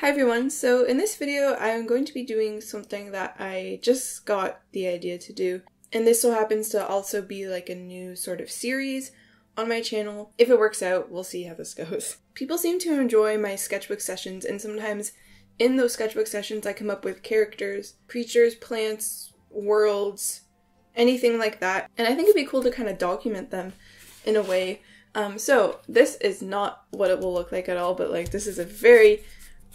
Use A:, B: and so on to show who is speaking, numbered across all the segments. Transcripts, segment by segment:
A: Hi everyone, so in this video I'm going to be doing something that I just got the idea to do, and this so happens to also be like a new sort of series on my channel. If it works out, we'll see how this goes. People seem to enjoy my sketchbook sessions, and sometimes in those sketchbook sessions I come up with characters, creatures, plants, worlds, anything like that, and I think it'd be cool to kind of document them in a way. So this is not what it will look like at all, but like this is a very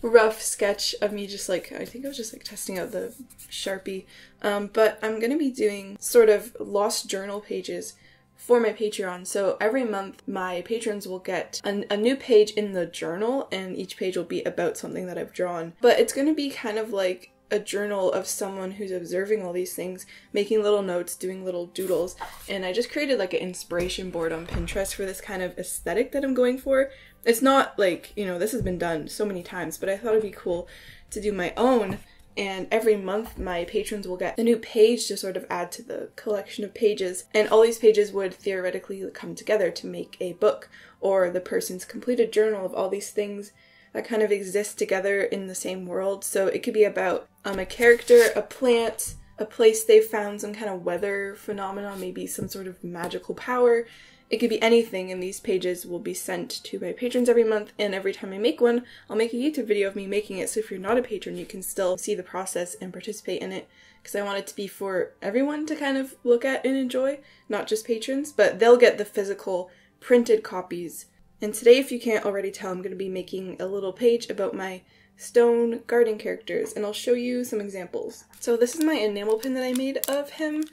A: rough sketch of me just like, I think I was just like testing out the Sharpie, but I'm gonna be doing sort of lost journal pages for my Patreon. So every month my patrons will get a new page in the journal, and each page will be about something that I've drawn, but it's gonna be kind of like a journal of someone who's observing all these things, making little notes, doing little doodles, and I just created like an inspiration board on Pinterest for this kind of aesthetic that I'm going for. It's not like, you know, this has been done so many times, but I thought it'd be cool to do my own, and every month my patrons will get a new page to sort of add to the collection of pages, and all these pages would theoretically come together to make a book, or the person's completed journal of all these things that kind of exist together in the same world. So it could be about a character, a plant, a place they found, some kind of weather phenomenon, maybe some sort of magical power. It could be anything, and these pages will be sent to my patrons every month, and every time I make one, I'll make a YouTube video of me making it, so if you're not a patron, you can still see the process and participate in it, because I want it to be for everyone to kind of look at and enjoy, not just patrons, but they'll get the physical printed copies. And today, if you can't already tell, I'm going to be making a little page about my stone garden characters, and I'll show you some examples. So this is my enamel pin that I made of him.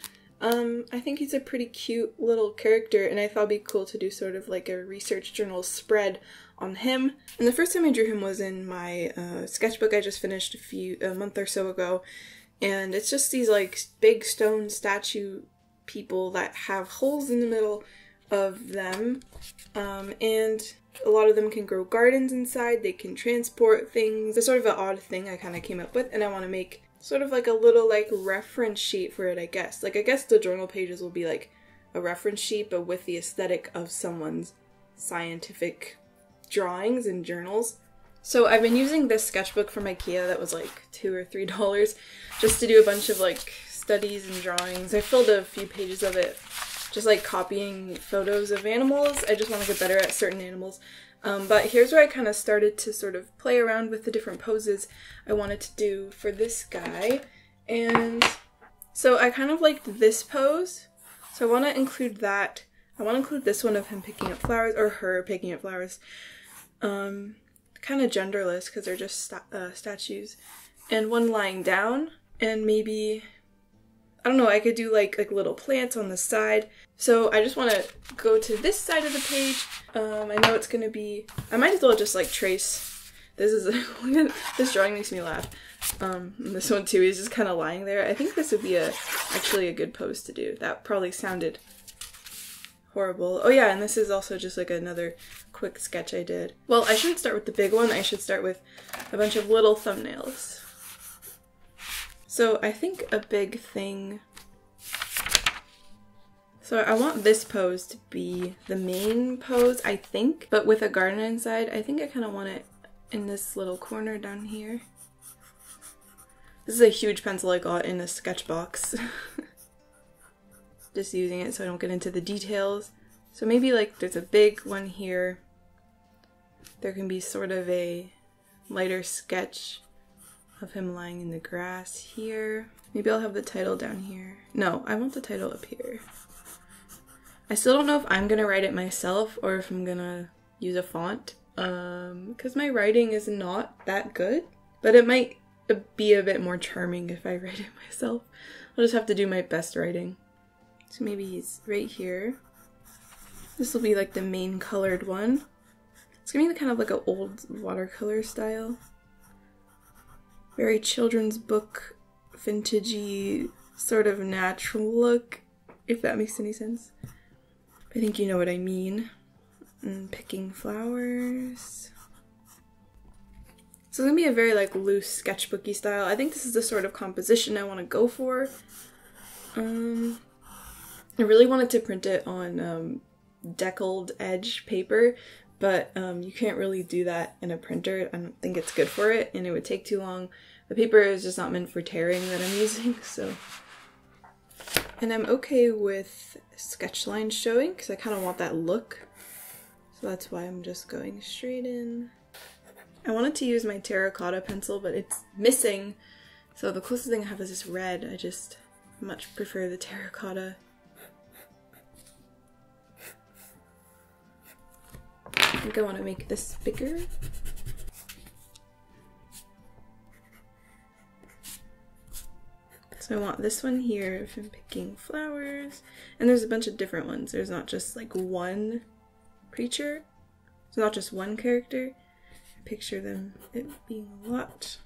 A: I think he's a pretty cute little character, and I thought it'd be cool to do sort of like a research journal spread on him. And the first time I drew him was in my sketchbook I just finished a month or so ago, and it's just these like big stone statue people that have holes in the middle of them, and a lot of them can grow gardens inside, they can transport things. It's sort of an odd thing I kind of came up with, and I want to make sort of like a little like reference sheet for it, I guess. Like, I guess the journal pages will be like a reference sheet, but with the aesthetic of someone's scientific drawings and journals. So I've been using this sketchbook from IKEA that was like $2 or $3 just to do a bunch of like studies and drawings. I filled a few pages of it just like copying photos of animals. I just want to get better at certain animals. But here's where I kind of started to sort of play around with the different poses I wanted to do for this guy. And so I kind of liked this pose, so I want to include that. I want to include this one of him picking up flowers, or her picking up flowers. Kind of genderless because they're just statues. And one lying down, and maybe, I don't know, I could do like little plants on the side. So I just want to go to this side of the page. I know it's going to be, I might as well just like trace, this drawing makes me laugh. This one too, he's just kind of lying there. I think this would be actually a good pose to do. That probably sounded horrible. Oh yeah, and this is also just like another quick sketch I did. Well, I shouldn't start with the big one, I should start with a bunch of little thumbnails. So I think a big thing, so I want this pose to be the main pose, I think, but with a garden inside. I think I kind of want it in this little corner down here. This is a huge pencil I got in a sketch box. Just using it so I don't get into the details. So maybe like there's a big one here. There can be sort of a lighter sketch of him lying in the grass here. Maybe I'll have the title down here. No, I want the title up here. I still don't know if I'm gonna write it myself or if I'm gonna use a font, because my writing is not that good, but it might be a bit more charming if I write it myself. I'll just have to do my best writing. So maybe he's right here. This will be like the main colored one. It's gonna be kind of like an old watercolor style. Very children's book, vintagey, sort of natural look, if that makes any sense. I think you know what I mean. And picking flowers. So it's gonna be a very like loose sketchbooky style. I think this is the sort of composition I want to go for. I really wanted to print it on deckled edge paper, but you can't really do that in a printer. I don't think it's good for it, and it would take too long. The paper is just not meant for tearing that I'm using, so. And I'm okay with sketch lines showing because I kind of want that look. So that's why I'm just going straight in. I wanted to use my terracotta pencil, but it's missing. So the closest thing I have is this red. I just much prefer the terracotta. I think I want to make this bigger. So I want this one here if I'm picking flowers. And there's a bunch of different ones. There's not just like one creature. It's not just one character. I picture them it being a lot.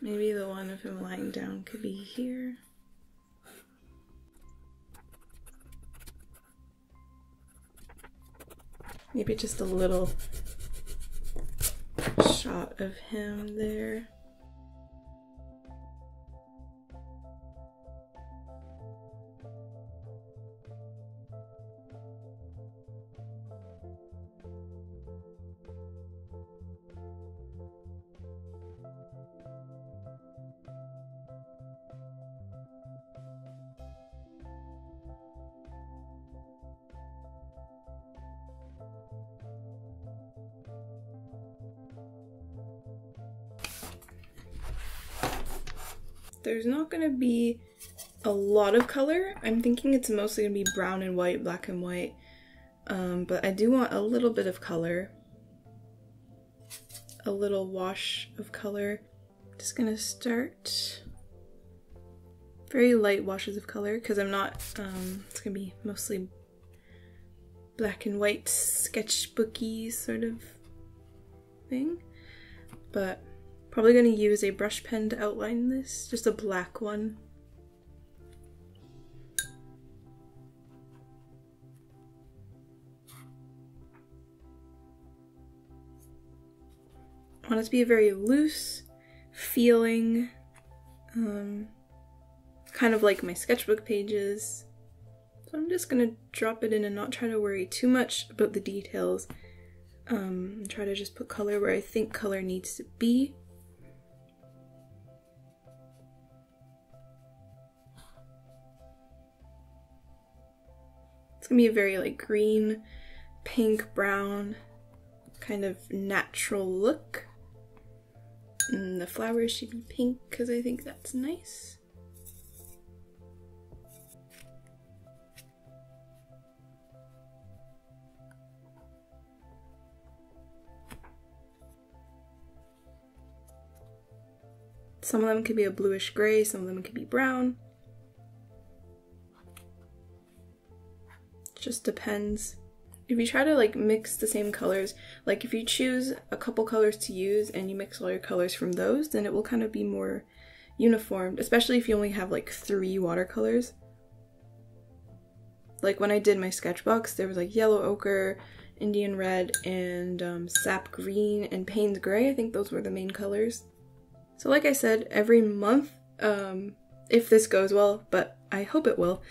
A: Maybe the one if I'm lying down could be here. Maybe just a little shot of him there. There's not going to be a lot of color. I'm thinking it's mostly going to be brown and white, black and white. But I do want a little bit of color. A little wash of color. Just going to start very light washes of color because I'm not, it's going to be mostly black and white sketchbooky sort of thing. But probably going to use a brush pen to outline this, just a black one. I want it to be a very loose feeling, kind of like my sketchbook pages. So I'm just going to drop it in and not try to worry too much about the details. And try to just put color where I think color needs to be. It's gonna be a very like green, pink, brown kind of natural look. And the flowers should be pink because I think that's nice. Some of them could be a bluish gray, some of them could be brown. Just depends. If you try to like mix the same colors, like if you choose a couple colors to use and you mix all your colors from those, then it will kind of be more uniformed, especially if you only have like 3 watercolors. Like when I did my sketchbox, there was like yellow ochre, Indian red, and sap green and Payne's gray. I think those were the main colors. So like I said, every month, if this goes well, but I hope it will,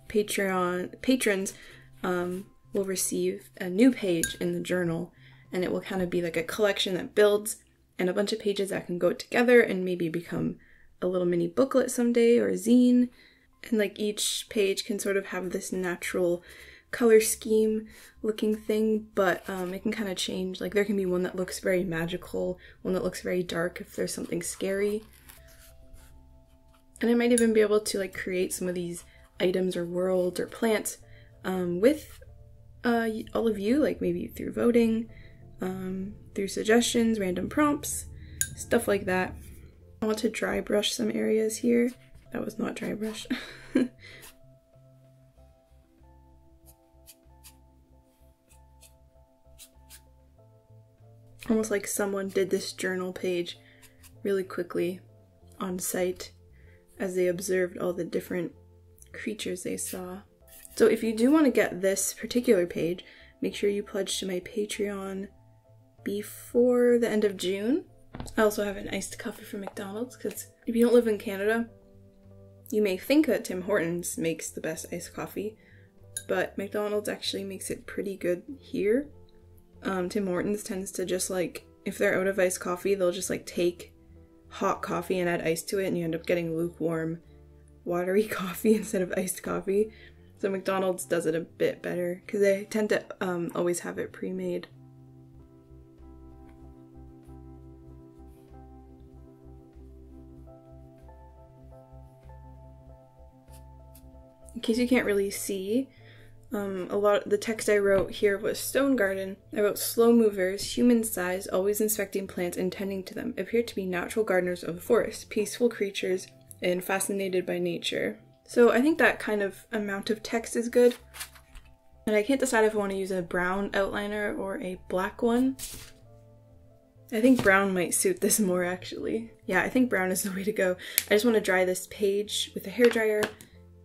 A: patrons will receive a new page in the journal, and it will kind of be like a collection that builds and a bunch of pages that can go together and maybe become a little mini booklet someday or a zine. And like each page can sort of have this natural color scheme looking thing, but it can kind of change. Like there can be one that looks very magical, one that looks very dark if there's something scary. And I might even be able to like create some of these items or worlds or plants with all of you, like maybe through voting, through suggestions, random prompts, stuff like that. I want to dry brush some areas here. That was not dry brush. Almost like someone did this journal page really quickly on site as they observed all the different creatures they saw. So if you do want to get this particular page, make sure you pledge to my Patreon before the end of June. I also have an iced coffee from McDonald's because if you don't live in Canada, You may think that Tim Hortons makes the best iced coffee, but McDonald's actually makes it pretty good here. Tim Hortons tends to just like, if they're out of iced coffee, they'll just like take hot coffee and add ice to it, and you end up getting lukewarm, watery coffee instead of iced coffee. So McDonald's does it a bit better because they tend to always have it pre-made. In case you can't really see, a lot of the text I wrote here was Stone Garden. I wrote slow movers, human size, always inspecting plants and tending to them, appear to be natural gardeners of the forest, peaceful creatures, and fascinated by nature. So I think that kind of amount of text is good. And I can't decide if I want to use a brown outliner or a black one. I think brown might suit this more actually. Yeah, I think brown is the way to go. I just want to dry this page with a hairdryer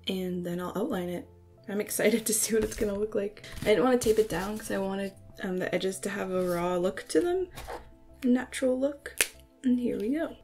A: and then I'll outline it. I'm excited to see what it's gonna look like. I didn't want to tape it down because I wanted the edges to have a raw look to them, a natural look, and here we go.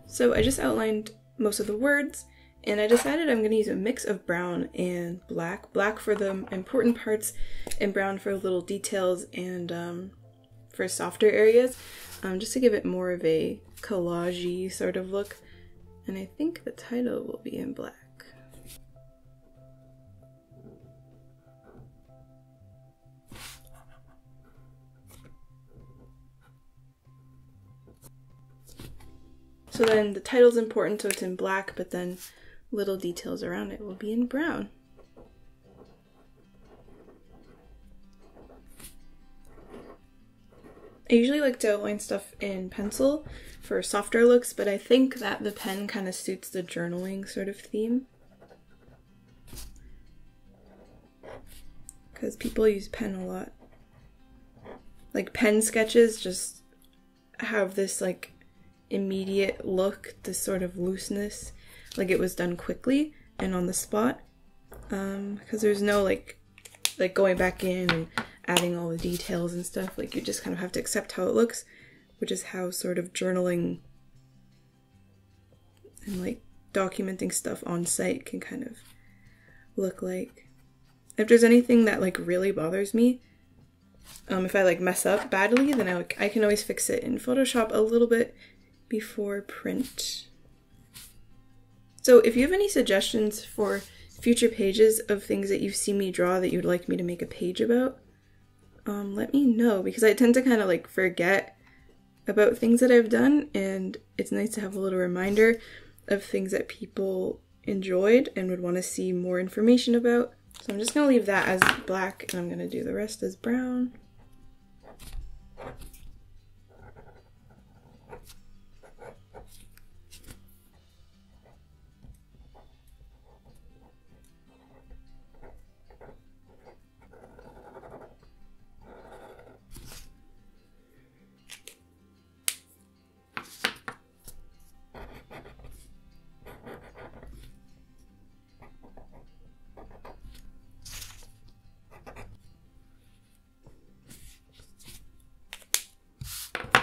A: So I just outlined most of the words, and I decided I'm going to use a mix of brown and black. Black for the important parts and brown for little details and for softer areas, just to give it more of a collage-y sort of look. And I think the title will be in black. So then the title's important, so it's in black, but then little details around it will be in brown. I usually like to outline stuff in pencil for softer looks, but I think that the pen kind of suits the journaling sort of theme. Because people use pen a lot. Like pen sketches just have this like immediate look, this sort of looseness, like it was done quickly and on the spot, because there's no like going back in and adding all the details and stuff. Like you just kind of have to accept how it looks, which is how sort of journaling and like documenting stuff on site can kind of look like. If there's anything that like really bothers me, if I like mess up badly, then I can always fix it in Photoshop a little bit before print. So if you have any suggestions for future pages of things that you've seen me draw that you'd like me to make a page about, let me know, because I tend to kind of like forget about things that I've done, and it's nice to have a little reminder of things that people enjoyed and would want to see more information about. So I'm just going to leave that as black and I'm going to do the rest as brown.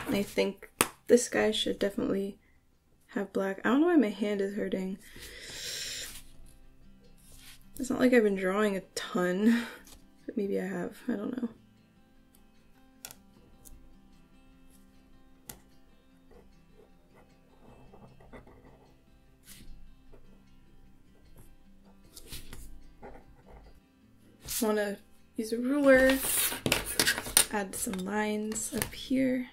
A: I think this guy should definitely have black. I don't know why my hand is hurting. It's not like I've been drawing a ton, but maybe I have. I don't know. I want to use a ruler, add some lines up here.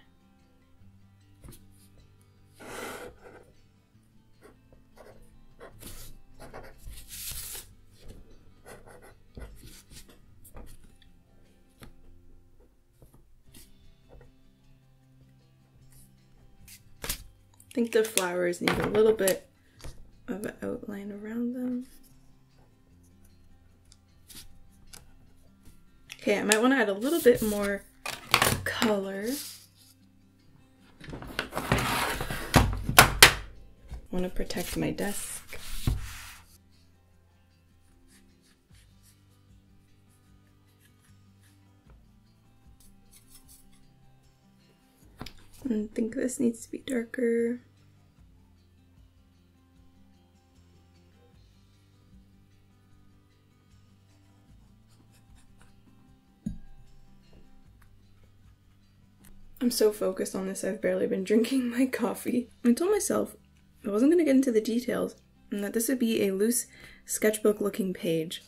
A: I think the flowers need a little bit of an outline around them. Okay, I might want to add a little bit more color. I want to protect my desk. I think this needs to be darker. I'm so focused on this, I've barely been drinking my coffee. I told myself I wasn't going to get into the details and that this would be a loose sketchbook looking page.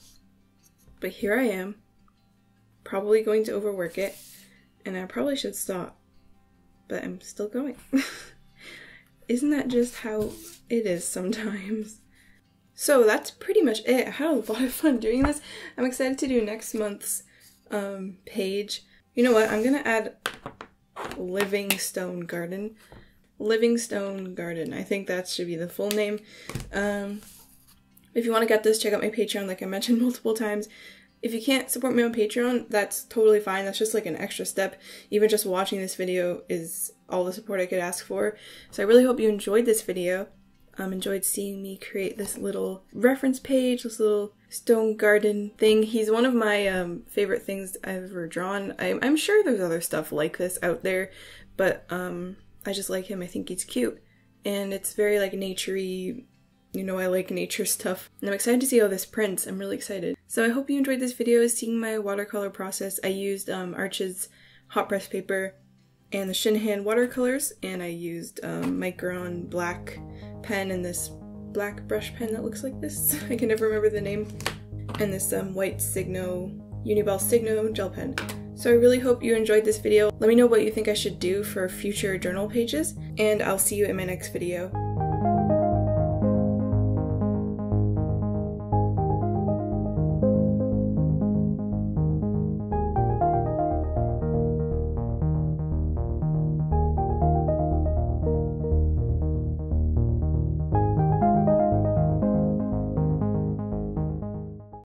A: But here I am, probably going to overwork it, and I probably should stop. But I'm still going. Isn't that just how it is sometimes? So that's pretty much it. I had a lot of fun doing this. I'm excited to do next month's page. You know what? I'm gonna add Livingstone Garden. Livingstone Garden. I think that should be the full name. If you want to get this, check out my Patreon like I mentioned multiple times. If you can't support me on Patreon, that's totally fine. That's just like an extra step. Even just watching this video is all the support I could ask for. So I really hope you enjoyed this video. Enjoyed seeing me create this little reference page, this little stone garden thing. He's one of my favorite things I've ever drawn. I'm sure there's other stuff like this out there, but I just like him. I think he's cute. And it's very like nature-y. You know, I like nature stuff. And I'm excited to see how this prints. I'm really excited. So I hope you enjoyed this video, seeing my watercolor process. I used Arch's hot press paper and the Shinhan watercolors, and I used Micron black pen and this black brush pen that looks like this. I can never remember the name. And this white Signo, Uniball Signo gel pen. So I really hope you enjoyed this video. Let me know what you think I should do for future journal pages, and I'll see you in my next video.